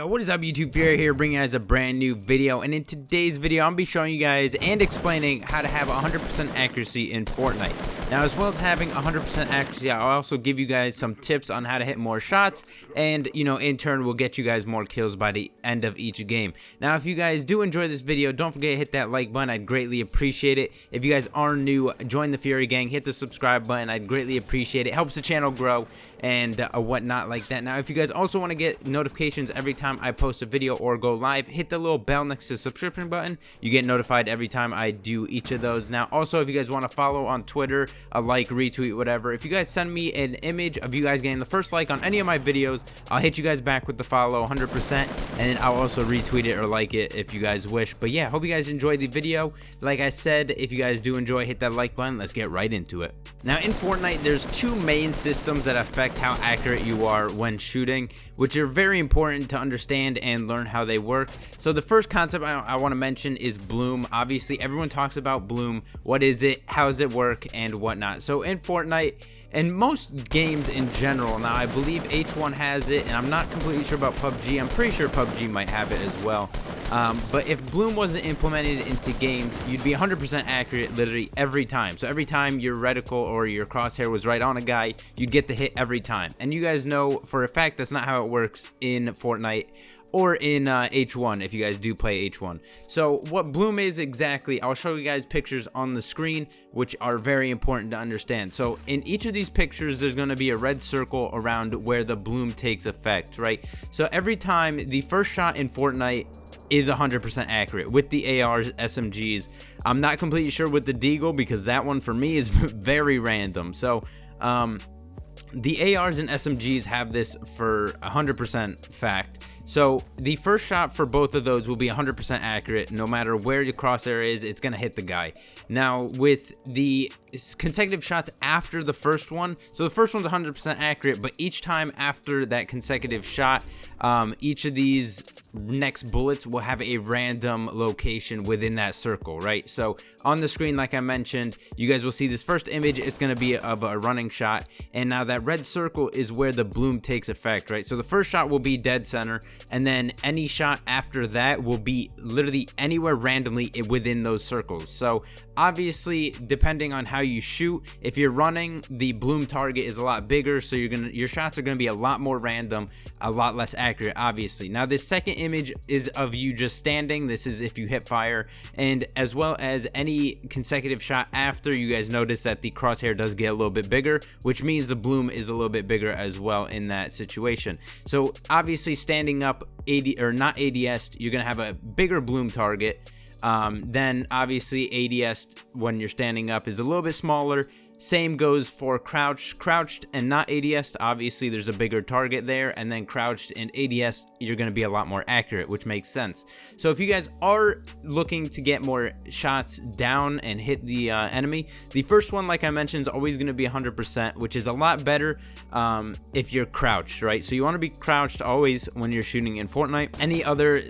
Yo, what is up YouTube? Fury here bringing you guys a brand new video, and in today's video I'm be showing you guys and explaining how to have 100% accuracy in Fortnite. Now, as well as having 100% accuracy, I'll also give you guys some tips on how to hit more shots, and in turn will get you guys more kills by the end of each game. Now, if you guys do enjoy this video, don't forget to hit that like button. I'd greatly appreciate it. If you guys are new, join the Fury gang, hit the subscribe button. I'd greatly appreciate it. Helps the channel grow and whatnot like that. Now, if you guys also want to get notifications every time I post a video or go live, hit the little bell next to the subscription button. You get notified every time I do each of those. Now, also, if you guys want to follow on Twitter, a like, retweet, whatever, if you guys send me an image of you guys getting the first like on any of my videos, I'll hit you guys back with the follow 100%, and then I'll also retweet it or like it if you guys wish. But yeah, hope you guys enjoyed the video. Like I said, if you guys do enjoy, hit that like button. Let's get right into it. Now, in Fortnite, there's two main systems that affect how accurate you are when shooting, which are very important to understand and learn how they work. So the first concept I want to mention is bloom. Obviously, everyone talks about bloom. What is it? How does it work? And whatnot. So in Fortnite, and most games in general, now I believe H1 has it, and I'm not completely sure about PUBG. I'm pretty sure PUBG might have it as well. But if bloom wasn't implemented into games, you'd be 100% accurate literally every time. So every time your reticle or your crosshair was right on a guy, you'd get the hit every time. And you guys know for a fact that's not how it works in Fortnite or in H1 if you guys do play H1. So what bloom is exactly, I'll show you guys pictures on the screen, which are very important to understand. So in each of these pictures, there's going to be a red circle around where the bloom takes effect, right? So every time the first shot in Fortnite is 100% accurate with the ARs, SMGs. I'm not completely sure with the Deagle because that one for me is very random. So the ARs and SMGs have this for 100% fact. So the first shot for both of those will be 100% accurate. No matter where your crosshair is, it's going to hit the guy. Now, with the consecutive shots after the first one, so the first one's 100% accurate, but each time after that consecutive shot, each of these next bullets will have a random location within that circle, right? So on the screen, like I mentioned, you guys will see this first image. It's going to be of a running shot, and now that red circle is where the bloom takes effect, right? So the first shot will be dead center, and then any shot after that will be literally anywhere randomly within those circles. So obviously, depending on how you shoot, if you're running, the bloom target is a lot bigger, so your shots are gonna be a lot more random, a lot less accurate, obviously. Now, this second image is of you just standing. This is if you hit fire, and as well as any consecutive shot after, you guys notice that the crosshair does get a little bit bigger, which means the bloom is a little bit bigger as well in that situation. So obviously, standing up not ADS, you're gonna have a bigger bloom target. Then obviously ADS when you're standing up is a little bit smaller. Same goes for crouched and not ADS. Obviously there's a bigger target there, and then crouched and ADS, you're going to be a lot more accurate, which makes sense. So if you guys are looking to get more shots down and hit the enemy, the first one, like I mentioned, is always going to be 100%, which is a lot better if you're crouched, right? So you want to be crouched always when you're shooting in Fortnite. Any other,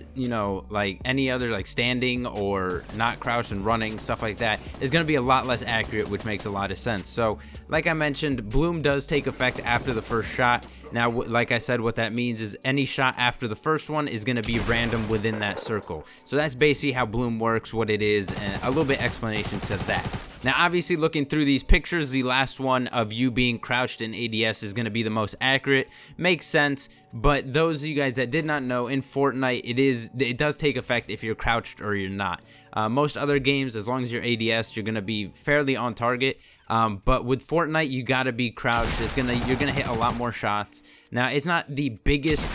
like standing or not crouched and running, stuff like that, is going to be a lot less accurate, which makes a lot of sense. So like I mentioned, bloom does take effect after the first shot. Now, like I said, what that means is any shot after the first one is going to be random within that circle. So that's basically how bloom works, what it is, and a little bit explanation to that. Now, obviously, looking through these pictures, the last one of you being crouched in ADS is going to be the most accurate. Makes sense. But those of you guys that did not know, in Fortnite, it does take effect if you're crouched or you're not. Most other games, as long as you're ADS, you're going to be fairly on target. But with Fortnite, you got to be crouched. You're gonna hit a lot more shots. Now, it's not the biggest,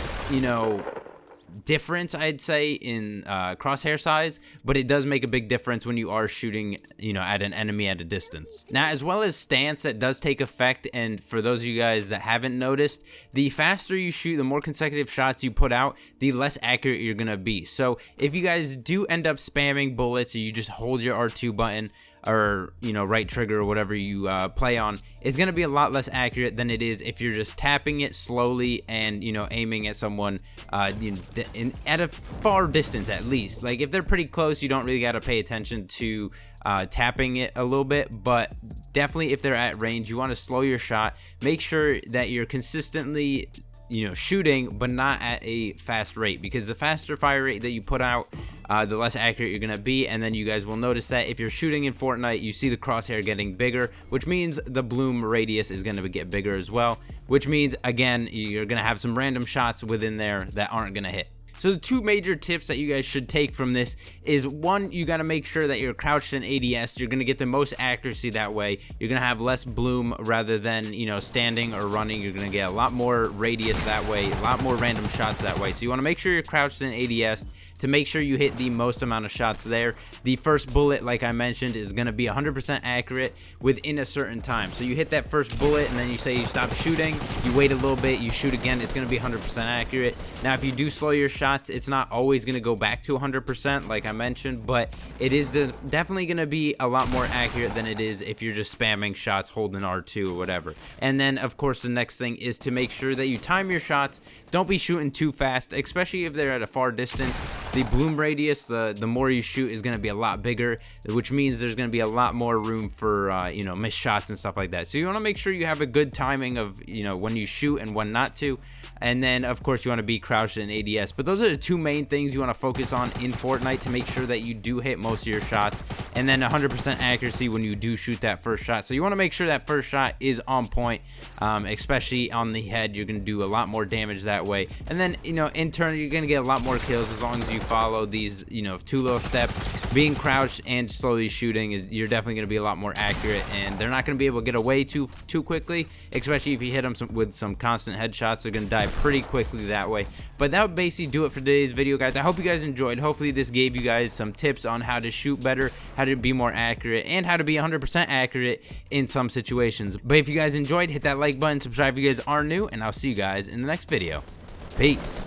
difference, I'd say, in crosshair size, but it does make a big difference when you are shooting, at an enemy at a distance. Now, as well as stance, that does take effect, and for those of you guys that haven't noticed, the faster you shoot, the more consecutive shots you put out, the less accurate you're gonna be. So if you guys do end up spamming bullets, or you just hold your R2 button, or right trigger or whatever you play on, is going to be a lot less accurate than it is if you're just tapping it slowly and aiming at someone at a far distance. At least, like, if they're pretty close, you don't really got to pay attention to tapping it a little bit, but definitely if they're at range, you want to slow your shot. Make sure that you're consistently shooting, but not at a fast rate, because the faster fire rate that you put out, the less accurate you're gonna be. And then you guys will notice that if you're shooting in Fortnite, you see the crosshair getting bigger, which means the bloom radius is gonna get bigger as well, which means again you're gonna have some random shots within there that aren't gonna hit. So the two major tips that you guys should take from this is, one, you got to make sure that you're crouched in ADS. You're going to get the most accuracy that way. You're going to have less bloom rather than, standing or running. You're going to get a lot more radius that way, a lot more random shots that way. So you want to make sure you're crouched in ADS to make sure you hit the most amount of shots there. The first bullet, like I mentioned, is going to be 100% accurate within a certain time. So you hit that first bullet and then you say you stop shooting, you wait a little bit, you shoot again, it's going to be 100% accurate. Now if you do slow your shots, it's not always going to go back to 100% like I mentioned, but it is definitely going to be a lot more accurate than it is if you're just spamming shots holding R2 or whatever. And then of course the next thing is to make sure that you time your shots. Don't be shooting too fast, especially if they're at a far distance. The bloom radius, the more you shoot, is going to be a lot bigger, which means there's going to be a lot more room for missed shots and stuff like that. So you want to make sure you have a good timing of when you shoot and when not to. And then of course you want to be crouched in ADS. But those are the two main things you want to focus on in Fortnite to make sure that you do hit most of your shots, and then 100% accuracy when you do shoot that first shot. So you want to make sure that first shot is on point, especially on the head. You're going to do a lot more damage that way. And then in turn you're going to get a lot more kills as long as you follow these two little steps. Being crouched and slowly shooting, you're definitely going to be a lot more accurate, and they're not going to be able to get away too quickly, especially if you hit them with some constant headshots. They're going to die pretty quickly that way. But that would basically do it for today's video, guys. I hope you guys enjoyed. Hopefully this gave you guys some tips on how to shoot better, how to be more accurate, and how to be 100% accurate in some situations. But if you guys enjoyed, hit that like button, subscribe if you guys are new, and I'll see you guys in the next video. Peace.